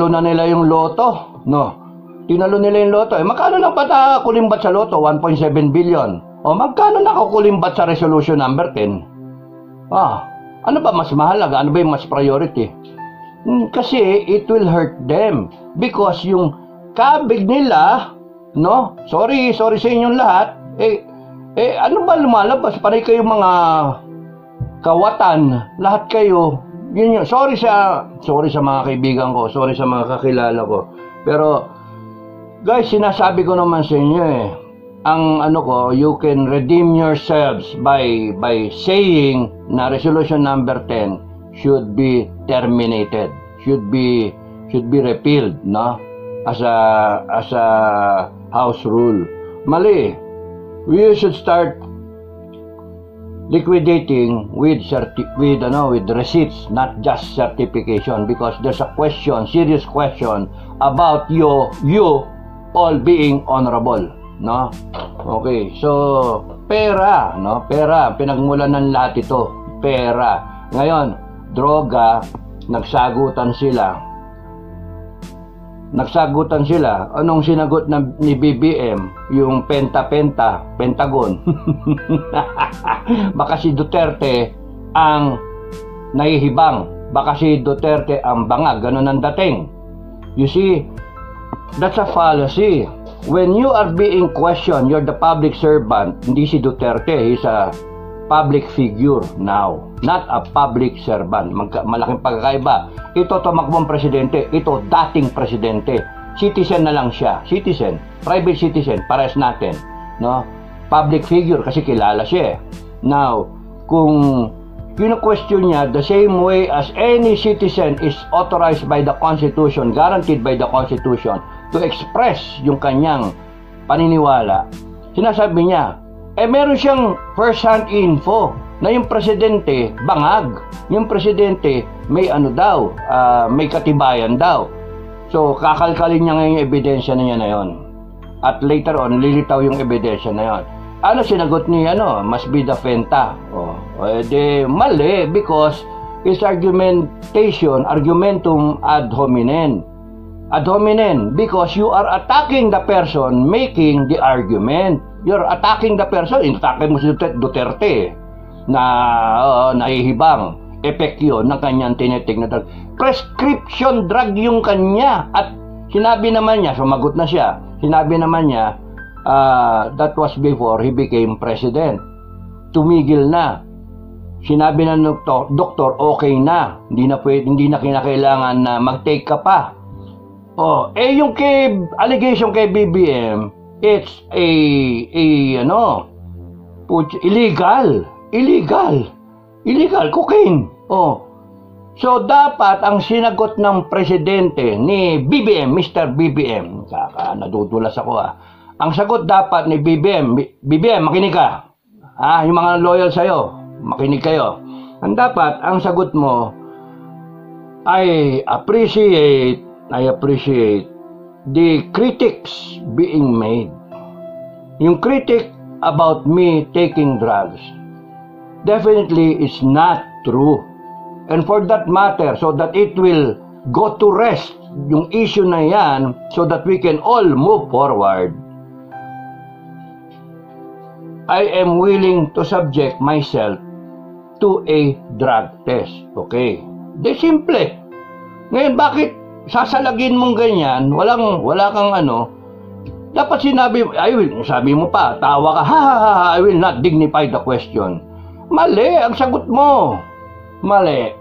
tinalo na nila yung loto, no? Tinalo nila yung loto. Magkano lang ba nakulimbat sa loto? 1.7 billion. O magkano nakukulimbat sa resolution number 10? Ano ba mas mahalaga? Ano ba yung mas priority? Kasi it will hurt them. Because yung kabig nila, no? Sorry sa inyong lahat. Ano ba lumalabas? Panay kayong mga kawatan. Lahat kayo. Yun. Sorry sa mga kaibigan ko. Sorry sa mga kakilala ko. Pero, guys, sinasabi ko naman sa inyo ang you can redeem yourselves by saying na resolution number 10 should be terminated. Should be repealed, no? As a house rule. Mali. We should start liquidating with receipts, not just certification, because there's a serious question about you all being honorable, no? Okay, so pera, no? Pera, pinagmulan ng lahat ito, pera. Ngayon, droga, nagsagutan sila. Anong sinagot ni BBM? Yung Pentagon. Baka si Duterte ang nahihibang. Baka si Duterte ang bangag. Ganun ang dating. You see, that's a fallacy. When you are being questioned, you're the public servant. Hindi si Duterte. He's a public figure now, not a public servant. Malaking pagkakaiba. Ito tumakbong presidente, ito dating presidente. Citizen na lang siya. Citizen, private citizen, parehas natin, no? Public figure kasi kilala siya. Now, kung kino-question niya the same way as any citizen is authorized by the Constitution, guaranteed by the Constitution to express yung kanyang paniniwala, sinasabi niya, meron siyang first-hand info na yung presidente bangag. Yung presidente may may katibayan daw. So, kakalkalin niya ngayon yung ebidensya niya na yon. At later on, lilitaw yung ebidensya na yon. Ano sinagot ni must be the Penta. Mali, because his argumentum ad hominem. Ad hominem, because you are attacking the person making the argument. You're attacking the person. Inatake mo si Duterte na nahihibang. Epek yun ng kanyang tinitig na drug. Prescription drug yung kanya. At sinabi naman niya, sumagot na siya, sinabi naman niya, that was before he became president. Tumigil na. Sinabi ng doktor, okay na. Hindi na kinakailangan na mag-take ka pa. Yung allegation kay BBM, it's illegal cocaine. So dapat ang sinagot ng presidente ni BBM, Mr. BBM, nadudulas ako Ang sagot dapat ni BBM, makinig ka. Yung mga loyal sa'yo, makinig kayo. Ang sagot mo, I appreciate the critics being made. Yung critic about me taking drugs definitely is not true. And for that matter, so that it will go to rest yung issue na yan, so that we can all move forward, I am willing to subject myself to a drug test. Okay? De simple. Ngayon, bakit sasalagin mong ganyan? Wala kang dapat sabi mo pa, tawa ka, I will not dignify the question. Mali, ang sagot mo. Mali.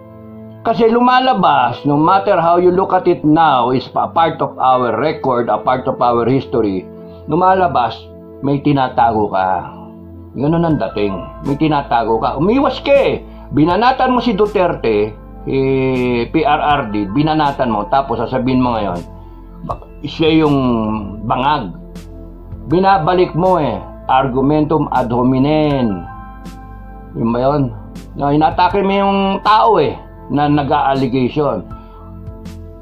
Kasi lumalabas, no matter how you look at it now, is a part of our record, a part of our history. Lumalabas, may tinatago ka. Ganun ang dating. May tinatago ka. Umiwas ka Binanatan mo si Duterte, PRRD, binanatan mo, tapos sasabihin mo ngayon, siya yung bangag. Binabalik mo argumentum ad hominem. Yun ba yun? Inatake mo yung tao na nag-a-allegation.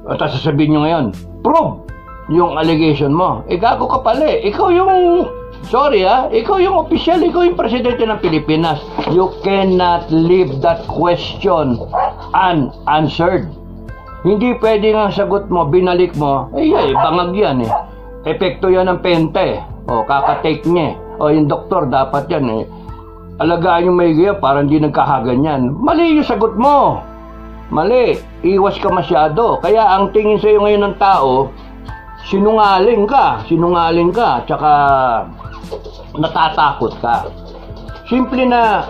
At sasabihin nyo ngayon, prove yung allegation mo. Gago ka pala Ikaw yung, ikaw yung official, ikaw yung presidente ng Pilipinas. You cannot leave that question unanswered. Hindi pwede nga sagot mo, binalik mo, bangag yan eh. Epekto yan ng penta eh. O, kakatake niya eh. O, yung doktor, dapat yan eh. Alagaan yung may gaya para hindi nagkakaganyan. Mali yung sagot mo. Mali. Iwas ka masyado. Kaya ang tingin sa'yo ngayon ng tao, sinungaling ka, tsaka natatakot ka. Simple na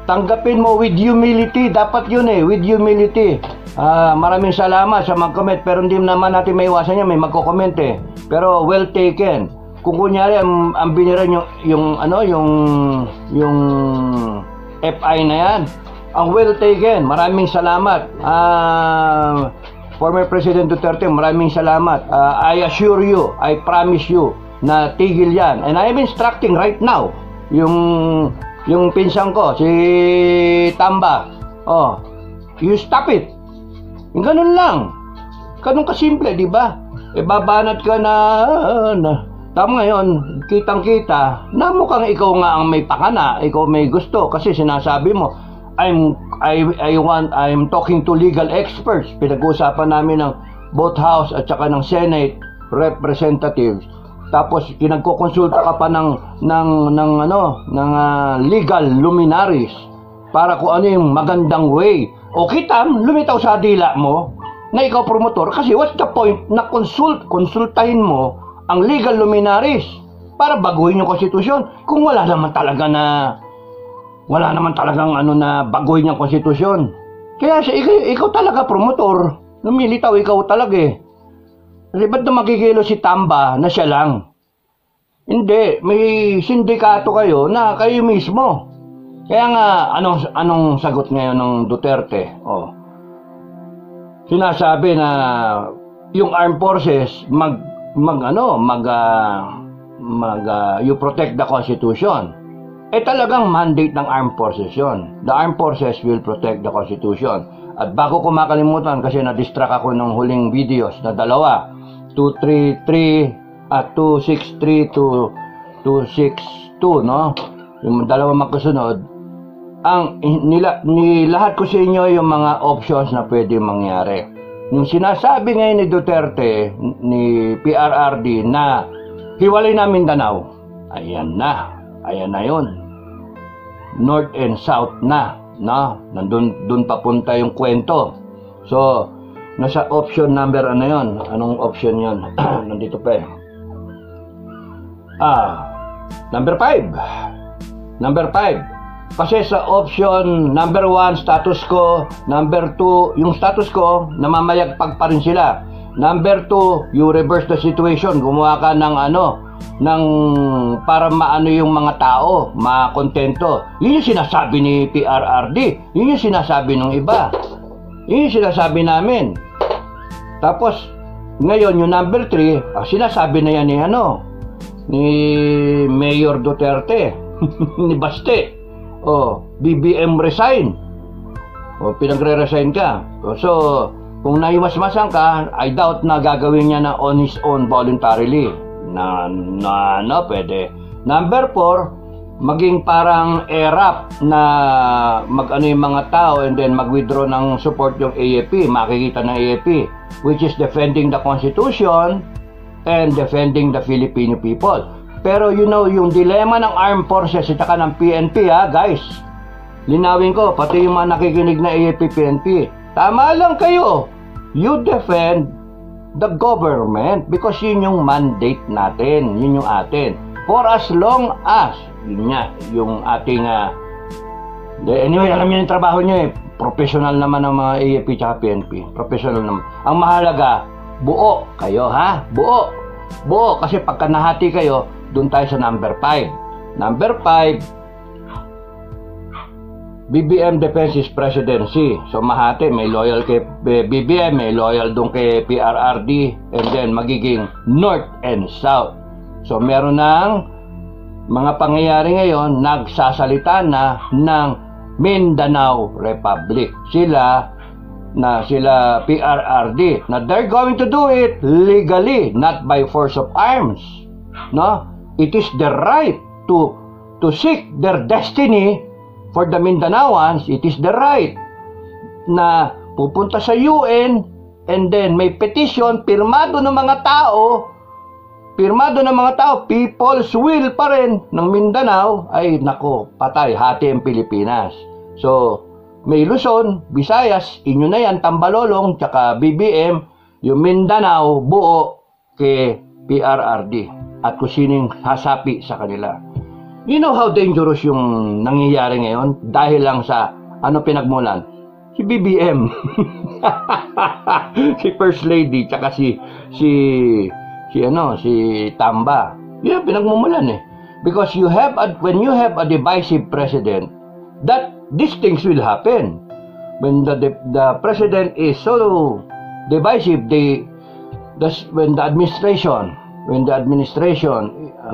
tanggapin mo with humility. Dapat yun eh, with humility. Maraming salamat sa mag-comment, pero hindi naman natin maiwasan yan, may magko-comment eh. Pero well taken. Kung kunyari ang biniran yung FI na yan, ang well taken. Maraming salamat. Former President Duterte, maraming salamat. I assure you, I promise you na tigil yan. And I am instructing right now yung pinsang ko, si Tamba. You stop it. Yung ganun lang. Ganun kasimple, di ba? Babanat ka na tama ngayon, kitang-kita na mukhang ikaw nga ang may pakana, ikaw may gusto kasi sinasabi mo, I'm talking to legal experts. Pinag-uusapan namin ng both House at saka ng Senate representatives. Tapos kinagkokonsulta ka pa ng legal luminaries para kung ano yung magandang way. O kitam, lumitaw sa dila mo na ikaw promotor kasi what's the point na konsultahin mo ang legal luminaries para baguhin yung konstitusyon kung wala naman talagang baguhin yung konstitusyon. Kaya ikaw talaga promotor, lumilitaw ikaw talaga eh. Kasi ba't na makikilo si Tamba na siya lang? Hindi, may sindikato kayo na kayo mismo. Kaya nga, anong sagot ngayon ng Duterte? Sinasabi na yung armed forces you protect the Constitution. Talagang mandate ng armed forces yun. The armed forces will protect the Constitution. At bago ko makalimutan, kasi na-distract ako ng huling videos na dalawa, 263 at 263 to 262, no? Yung dalawa magkasunod. Nilahat ko sa inyo yung mga options na pwede mangyari. Yung sinasabi ngayon ni Duterte, ni PRRD na hiwalay na Mindanao, ayan na yun. North and South na, no? Nandun papunta yung kwento. So, nasa option number yun? Anong option yun? Nandito pa eh. Number 5. Kasi sa option number 1, status quo. Number 2, yung status quo, namamayagpag pa rin sila. Number 2, you reverse the situation. Gumawa ka para maano yung mga tao, makontento. Yun yung sinasabi ni PRRD. Yun yung sinasabi ng iba. Yun yung sinasabi namin. Tapos, ngayon yung number 3, sinasabi na yan ni Mayor Duterte, ni Baste. BBM resign. Pinagre-resign ka. So, kung naimasmasan ka, I doubt na gagawin niya na on his own voluntarily. Pwede. Number 4, maging parang ERAP na yung mga tao and then mag-withdraw ng support yung AFP, makikita ng AFP, which is defending the Constitution and defending the Filipino people. Pero yung dilemma ng armed forces at saka ng PNP, guys, linawin ko, pati yung mga nakikinig na AFP, PNP, tama lang kayo. You defend the government because yun yung mandate natin, yun yung atin. For as long as, yung ating, anyway, alam niyo yung trabaho niyo eh, professional naman ng mga AFP at PNP, professional naman. Ang mahalaga, buo kayo, buo, kasi pagka nahati kayo, doon tayo sa number 5. Number 5, BBM defense his presidency. So mahati, may loyal kay BBM, may loyal doon kay PRRD, and then magiging North and South. So meron ng mga pangyayari ngayon, nagsasalita na ng Mindanao Republic. Sila PRRD, na they're going to do it legally, not by force of arms. No? It is their right to seek their destiny. For the Mindanaoans, it is their right na pupunta sa UN and then may petition, pirmado ng mga tao, people's will pa rin ng Mindanao, ay nako, patay, hati ang Pilipinas. So, may Luzon, Visayas, inyo na yan, Tambalolong, tsaka BBM, yung Mindanao, buo kay PRRD at kung sinong hasapi sa kanila. You know how dangerous yung nangyayari ngayon dahil lang sa ano pinagmulan? Si BBM. Si First Lady tsaka si Tamba. Yun pinagmumulan eh. Because when you have a divisive president, that these things will happen. When the president is so divisive, when the administration,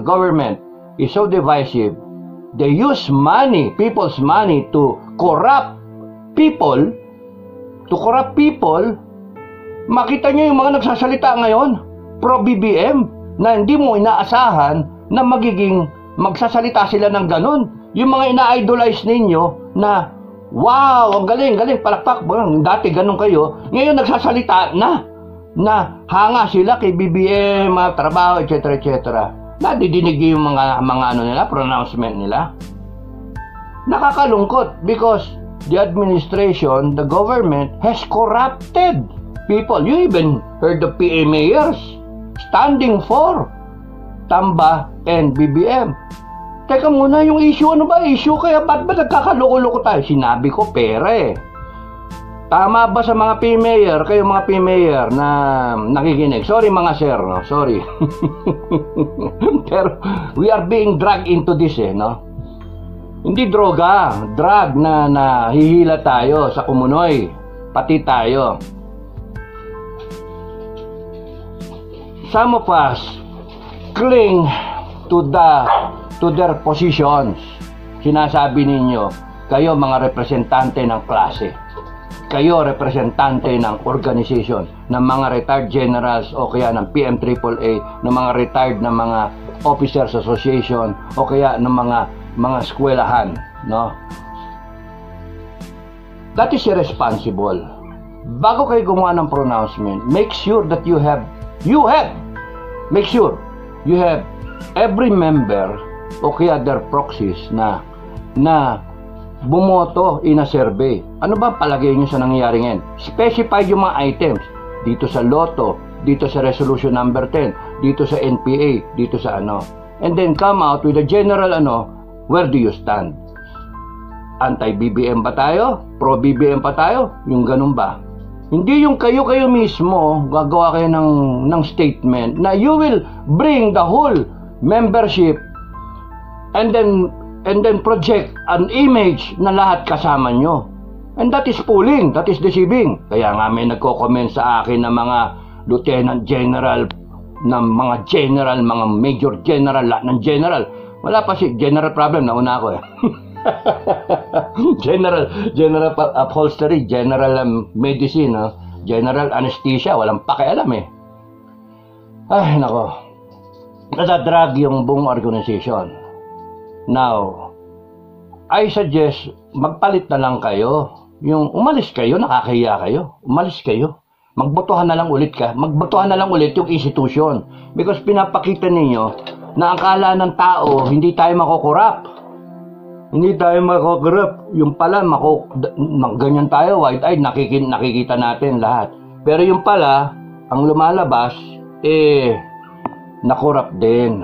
government is so divisive, they use money, people's money to corrupt people. Makita nyo yung mga nagsasalita ngayon, pro-BBM, na hindi mo inaasahan na magsasalita sila ng ganun. Yung mga ina-idolize ninyo na, wow, ang galing, palakpak, dati ganun kayo, ngayon nagsasalita na hanga sila kay BBM, trabaho, etc. Nadidinig yung mga ano nila, pronouncement nila. Nakakalungkot because the administration, the government has corrupted people. You even heard the PA mayors standing for Tamba and BBM. Teka muna, yung issue, ano ba issue? Kaya ba't ba nagkakaloko-loko tayo? Sinabi ko, pera eh. Tama ba sa mga P-mayor, kayo mga P-mayor na nakikinig? Sorry mga sir, no? Sorry. Pero we are being dragged into this eh, no? Hindi droga, drug na nahihila tayo sa kumunoy. Pati tayo. Some of us cling to their positions. Sinasabi ninyo, kayo mga representante ng klase. Kayo representante ng organization, ng mga retired generals o kaya ng PMAAA, ng mga retired na mga officers association o kaya ng mga eskwelahan, no? That is irresponsible. Bago kayo gumawa ng pronouncement, make sure that you have every member o kaya their proxies na bumoto in a survey. Ano ba palagay nyo sa nangyayari ngayon? Specify yung mga items dito sa Lotto, dito sa Resolution number 10, dito sa NPA, dito sa ano. And then come out with a general where do you stand? Anti-BBM ba tayo? Pro-BBM pa tayo? Yung ganun ba? Hindi yung kayo mismo gagawa kayo ng statement na you will bring the whole membership and then project an image na lahat kasama nyo. And that is fooling, that is deceiving. Kaya nga may nagko-comment sa akin na mga lieutenant general, mga major general, lahat ng general. Wala pa si general problem, nauna ako eh. general upholstery, general medicine, general anesthesia, walang pakialam eh. Ay, nako. Nadadrag yung buong organization. Now, I suggest magpalit na lang kayo. Yung umalis kayo, nakakahiya kayo. Umalis kayo. Magbotohan na lang ulit yung institution. Because pinapakita ninyo na ang akala ng tao, hindi tayo makukurap. Yung pala, ganyan tayo, white-eyed, nakikita natin lahat. Pero yung pala, ang lumalabas, nakurap din.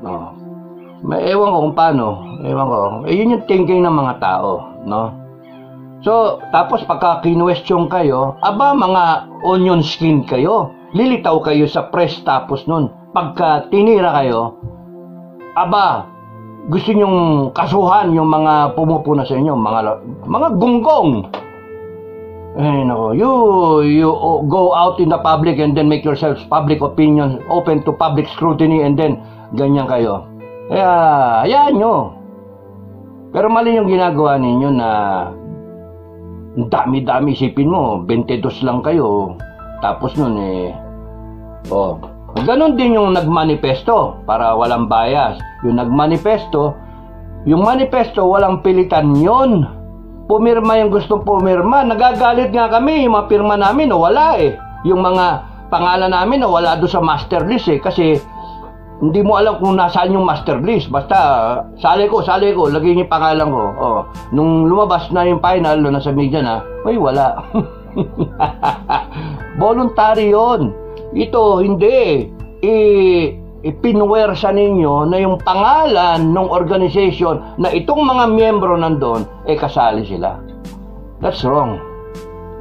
No. Ewan ko kung paano. Yun yung thinking ng mga tao, no? So, tapos pagka kinwestiyon kayo, mga onion skin kayo. Lilitaw kayo sa press tapos nun. Pagka tinira kayo, gusto nyong kasuhan yung mga pumupuna sa inyo, mga gunggong. Nako, you go out in the public and then make yourselves public opinion, open to public scrutiny, and then ganyan kayo. Kaya, hayaan nyo. Pero mali yung ginagawa ninyo na dami-dami, isipin mo, 22 lang kayo. Tapos nun ganon din yung nagmanifesto para walang bias. Yung nagmanifesto, walang pilitan yon. Pumirma yung gustong pumirma. Nagagalit nga kami, yung mga pirma namin, wala eh. yung mga pangalan namin na wala doon sa master list eh, kasi hindi mo alam kung nasaan yung master list. Basta, sali ko, lagay niyo yung pangalan ko. Oh, nung lumabas na yung final, nasa media na, ay wala. Voluntary yon. Ito, hindi. Ipinwersa ninyo na yung pangalan ng organization na itong mga miyembro nandun, kasali sila. That's wrong.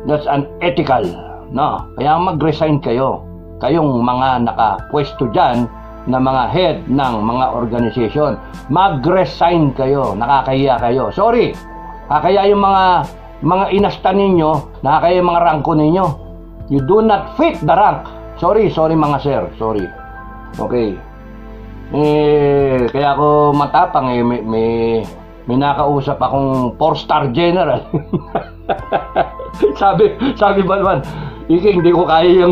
That's unethical. No? Kaya mag-resign kayo. Kayong mga nakapwesto dyan na mga head ng mga organization. Mag-resign kayo. Nakakahiya kayo. Sorry. Kaya yung mga inasta ninyo, nakakaya yung mga rangko ninyo. You do not fit the rank. Sorry mga sir. Sorry. Okay. Kaya ako matapang may nakausap akong 4-star general. sabi ba naman, hindi ko kaya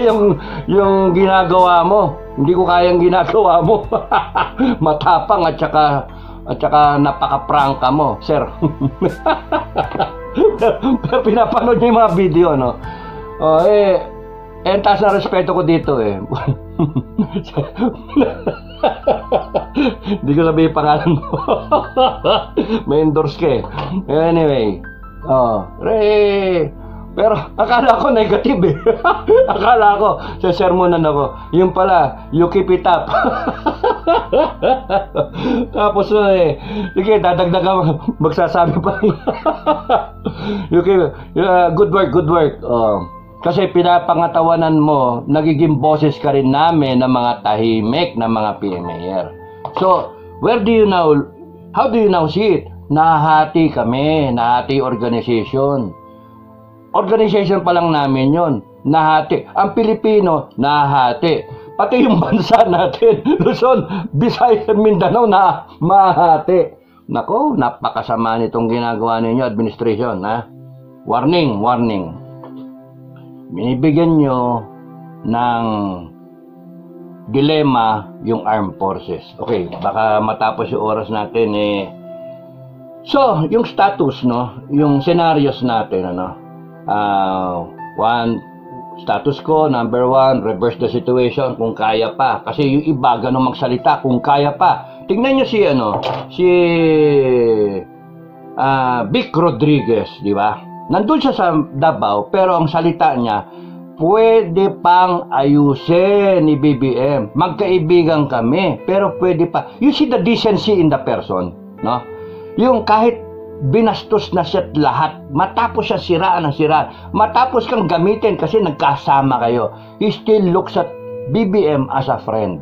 yung ginagawa mo. Hindi ko kaya yung ginagawa mo. Matapang at saka napaka-prangka mo, sir. Pero pinapanood niyo yung mga video, no? Ang taas na respeto ko dito eh. Hindi ko sabihin yung pangalan mo. May endorse ka eh. Anyway. Pero akala ko negative eh. Akala ko, sa sermonan ako. Yung pala, you keep it up. Tapos sige, dadagdagan magsasabi pa. You keep, good work. Kasi pinapangatawanan mo, nagiging boses ka rin namin ng mga tahimik na mga PMAer. So, how do you now see it? Nahati kami, nahati organization. Organization pa lang namin yon, nahati. Ang Pilipino, nahati. Pati yung bansa natin, Luzon, Visayas at Mindanao, na mahati. Nako, napakasama nitong ginagawa ninyo, administration, ha? Warning. Binibigyan nyo ng dilema yung armed forces. Okay, baka matapos yung oras natin So, yung status, no? Yung scenarios natin, ano? Status ko, number 1, reverse the situation kung kaya pa. Kasi yung iba, ganun magsalita, kung kaya pa. Tingnan nyo si Vic Rodriguez, di ba? Nandun siya sa Davao, pero ang salita niya, pwede pang ayusin ni BBM. Magkaibigan kami, pero pwede pa. You see the decency in the person, no? Yung kahit binastos na siya lahat, matapos siya siraan, matapos kang gamitin kasi nagkasama kayo, he still looks at BBM as a friend.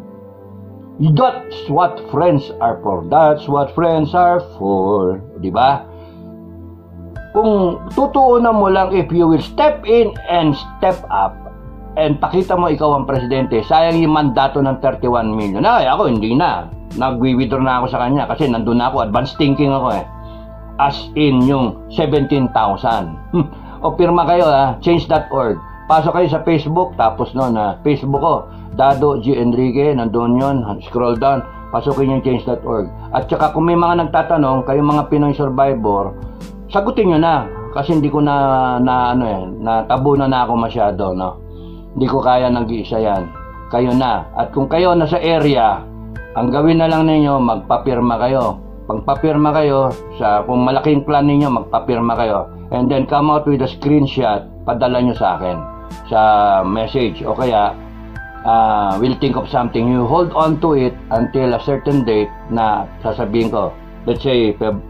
That's what friends are for. Di ba? Kung tutuunan mo lang, if you will step in and step up and pakita mo ikaw ang presidente, sayang yung mandato ng 31 million. Ako hindi na. Nag-withdraw na ako sa kanya kasi nandun na ako, advanced thinking ako eh. As in yung 17,000. O pirma kayo change.org. Pasok kayo sa Facebook, tapos Facebook ko, Dado G. Enrique, nandun yun, scroll down, pasukin yung change.org. At saka kung may mga nagtatanong, kayong mga Pinoy survivor, sagutin nyo na kasi hindi ko natabunan na ako masyado, no? Hindi ko kaya nag-iisa yan. Kayo na. At kung kayo nasa area, ang gawin na lang ninyo, magpapirma kayo. Pagpapirma kayo, kung malaking plan ninyo, magpapirma kayo. And then come out with a screenshot, padala nyo sa akin sa message. O kaya, we'll think of something. You hold on to it until a certain date na sasabihin ko. Let's say, huwag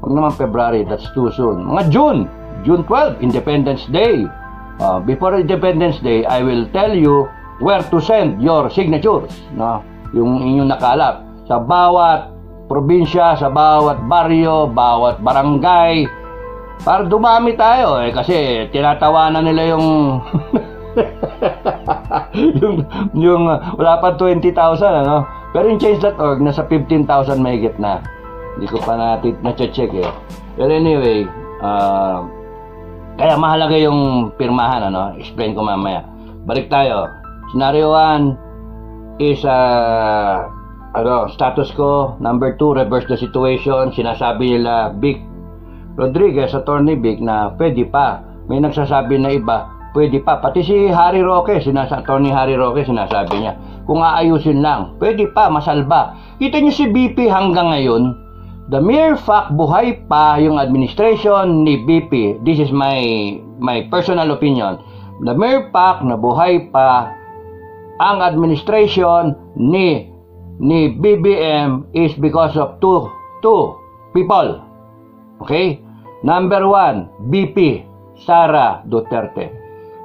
naman February, that's too soon. Mga June 12, Independence Day. Before Independence Day, I will tell you where to send your signatures, no? Yung inyong nakalap sa bawat probinsya, sa bawat baryo, bawat barangay, para dumami tayo kasi tinatawanan nila yung yung wala pa 20,000, ano? Pero yung change.org nasa 15,000 mahigit na. Hindi ko pa na-check eh. But anyway, kaya mahalaga yung pirmahan, ano? Explain ko mamaya. Balik tayo. Scenario 1 is status ko. Number 2, reverse the situation. Sinasabi nila Vic Rodriguez, Attorney Vic, na pwede pa. may nagsasabi na iba, pwede pa. Pati si Harry Roque, Attorney Harry Roque, sinasabi niya, kung aayusin lang, pwede pa, masalba. Kita niyo si BP hanggang ngayon, the mere fact buhay pa yung administration ni BP, this is my personal opinion, the mere fact na buhay pa ang administration ni BBM is because of two people. Okay? Number one, BP, Sara Duterte.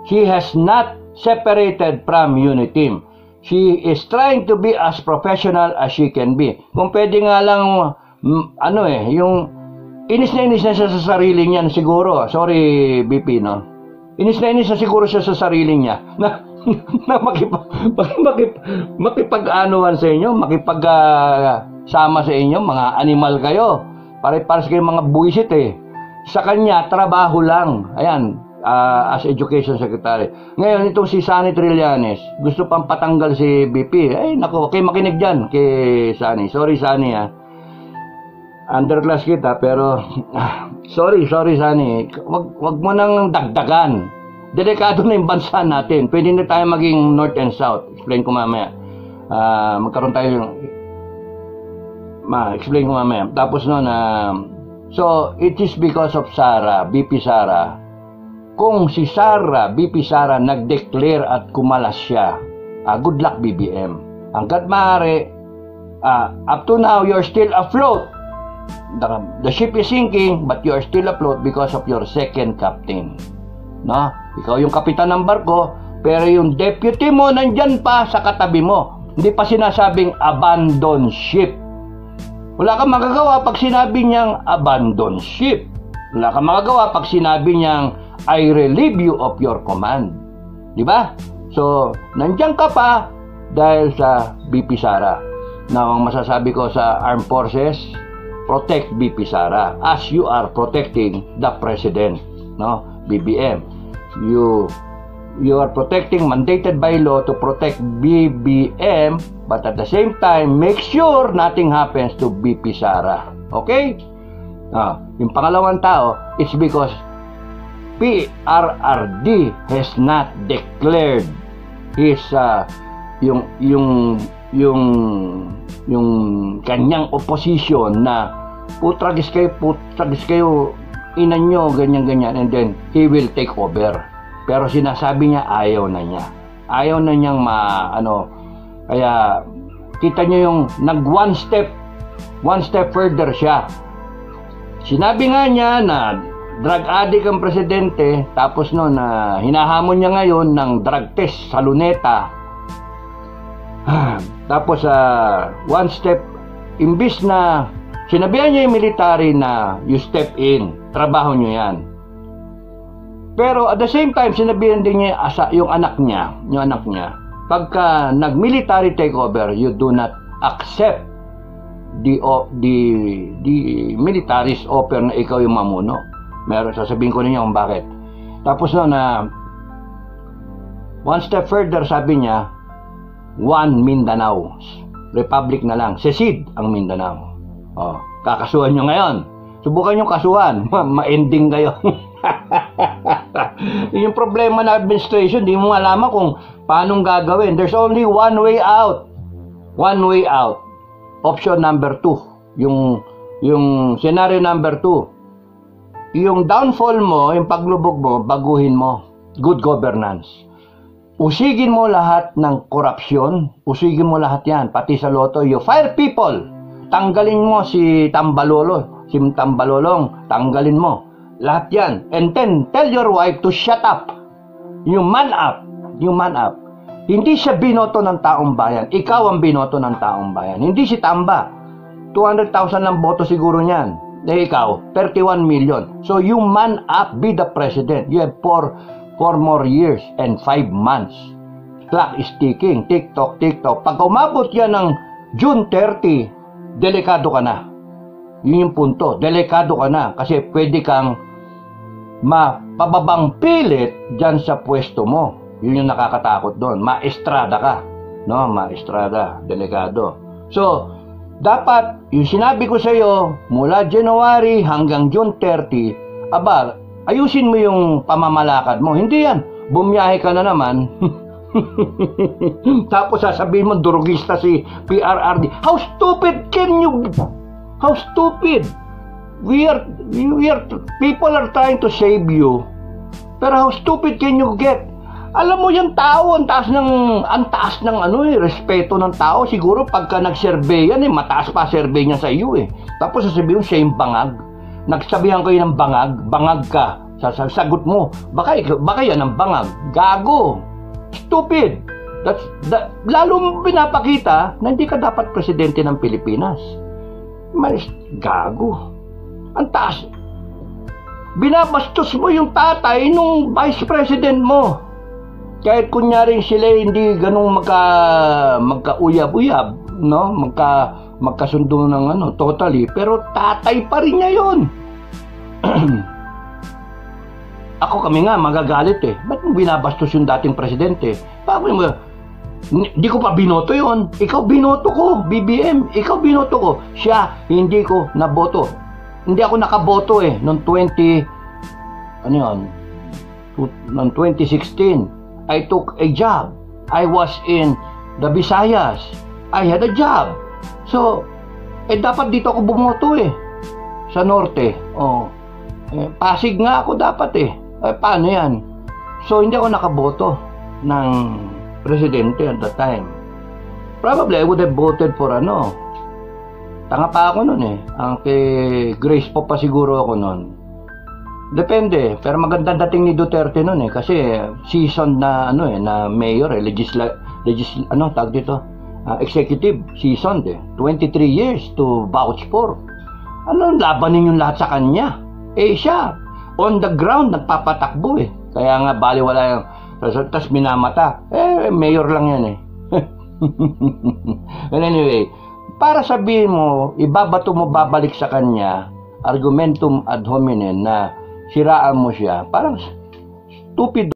She has not separated from Uniteam. She is trying to be as professional as she can be. Kung pwede nga lang, yung inis na siya sa sarili niya siguro. Sorry, BP, no? Inis na siguro siya sa sarili niya na makipag-anuan sa inyo, sama sa inyo, mga animal kayo. Pare-pares kayo mga buwisit eh. Sa kanya, trabaho lang. Ayan, as Education Secretary. Ngayon, itong si Sunny Trillanes, gusto pang patanggal si BP. Ay, naku, okay, makinig dyan kay Sunny. Sorry, Sunny, ha. Underclass kita, pero sorry, Sunny. Wag mo nang dagdagan. Delikado na yung bansa natin. Pwede na tayo maging North and South. Explain ko mamaya. Magkaroon tayo yung explain ko mamaya. Tapos noon, so it is because of Sara, BP Sara. Kung si Sara, BP Sara, nag-declare at kumalas siya, good luck BBM. Hanggat maaari, up to now, you're still afloat. The ship is sinking, but you are still afloat because of your second captain. No? Ikaw yung kapitan ng barko, pero yung deputy mo nandyan pa sa katabi mo. Hindi pa sinasabing abandon ship. Wala kang magagawa pag sinabi niyang abandon ship. Wala kang magagawa pag sinabi niyang I relieve you of your command. Di ba? So, nandiyan ka pa dahil sa BP Sara. Now, ang masasabi ko sa Armed Forces, protect BP Sara as you are protecting the President, no? BBM. You are protecting, mandated by law to protect BBM, but at the same time, make sure nothing happens to BP Sara. Okay? Yung pangalawang tao, it's because PRRD has not declared his yung kanyang opposition na putragis kayo, inan nyo, ganyan, and then he will take over. Pero sinasabi niya, ayaw na niya. Ayaw na niyang kaya kita nyo yung one step further siya. Sinabi nga niya na drug addict ang presidente, tapos no, na hinahamon niya ngayon ng drug test sa Luneta. Tapos one step, imbis na sinabihan niya yung military na you step in, trabaho niyo yan. Pero at the same time, sinabihan din niya yung anak niya, pagka nag-military takeover, you do not accept the military's offer na ikaw yung mamuno. Meron, sasabihin ko ninyo kung bakit. Tapos na one step further, sabi niya, one Mindanao. Republic na lang. Secede ang Mindanao. Kakasuhan nyo ngayon. Subukan nyo kasuhan. Ma-ending kayo. Yung problema na administration, di mo malaman kung paano gagawin. There's only one way out. One way out. Option number 2. Yung scenario number 2. Yung downfall mo, yung paglubog mo, baguhin mo. Good governance. Usigin mo lahat ng korupsyon. Usigin mo lahat yan. Pati sa loto. You fire people. Tanggalin mo si Tambalolo. Si Tambalolong. Tanggalin mo. Lahat yan. And then, tell your wife to shut up. You man up. You man up. Hindi siya binoto ng taong bayan. Ikaw ang binoto ng taong bayan. Hindi si Tamba. 200,000 lang boto siguro niyan. Ikaw, 31 million. So, you man up, be the president. You have 4 more years and 5 months. Clock is ticking. Tick-tock, tick-tock. Pag umabot yan ng June 30, delikado ka na. Yun yung punto. Delikado ka na. Kasi pwede kang mapababang pilit dyan sa pwesto mo. Yun yung nakakatakot doon. Maestrada ka. No? Maestrada. Delikado. So, dapat, yung sinabi ko sa iyo, mula January hanggang June 30, Ayusin mo yung pamamalakad mo. Hindi yan. Bumiyahe ka na naman. Tapos sasabihin mo, durugista si PRRD. How stupid can you... How stupid! People are trying to save you. Pero how stupid can you get? Alam mo yung tao, ang taas ng respeto ng tao. Siguro pagka nag-survey yan, mataas pa survey niya sa iyo eh. Tapos sasabihin siya yung bangag. Nagsabihan kayo ng bangag ka. Sagot mo, baka yan ang bangag. Gago. Stupid. Lalo pinapakita na hindi ka dapat presidente ng Pilipinas. Gago. Ang taas. Binabastos mo yung tatay nung vice president mo. Kahit kunyaring sila hindi ganung magkauyab-uyab, no? Magkasundo ng totally, pero tatay pa rin niya yun. Ako kami nga magagalit eh. Ba't mo binabastos yung dating presidente? Hindi ko pa binoto yun. Ikaw binoto ko, BBM. Ikaw binoto ko. Siya, hindi ko naboto. Hindi ako nakaboto eh noong 2016. I took a job. I was in the Visayas. I had a job. So, dapat dito ako bumoto eh. Sa Norte. Pasig nga ako dapat eh. Paano yan? So, hindi ako nakaboto ng presidente at that time. Probably, I would have voted for tanga pa ako nun eh. Ang kay Grace po pa siguro ako nun. Depende, pero maganda dating ni Duterte noon eh kasi seasoned na na mayor executive seasoned eh. 23 years to vouch for. Labanin yung lahat sa kanya. Siya on the ground nagpapatakbo eh. Kaya nga baliwala yung tas minamata. Mayor lang yan eh. But anyway, para sabihin mo, ibabato mo babalik sa kanya, argumentum ad hominem na siraan mo siya, parang stupid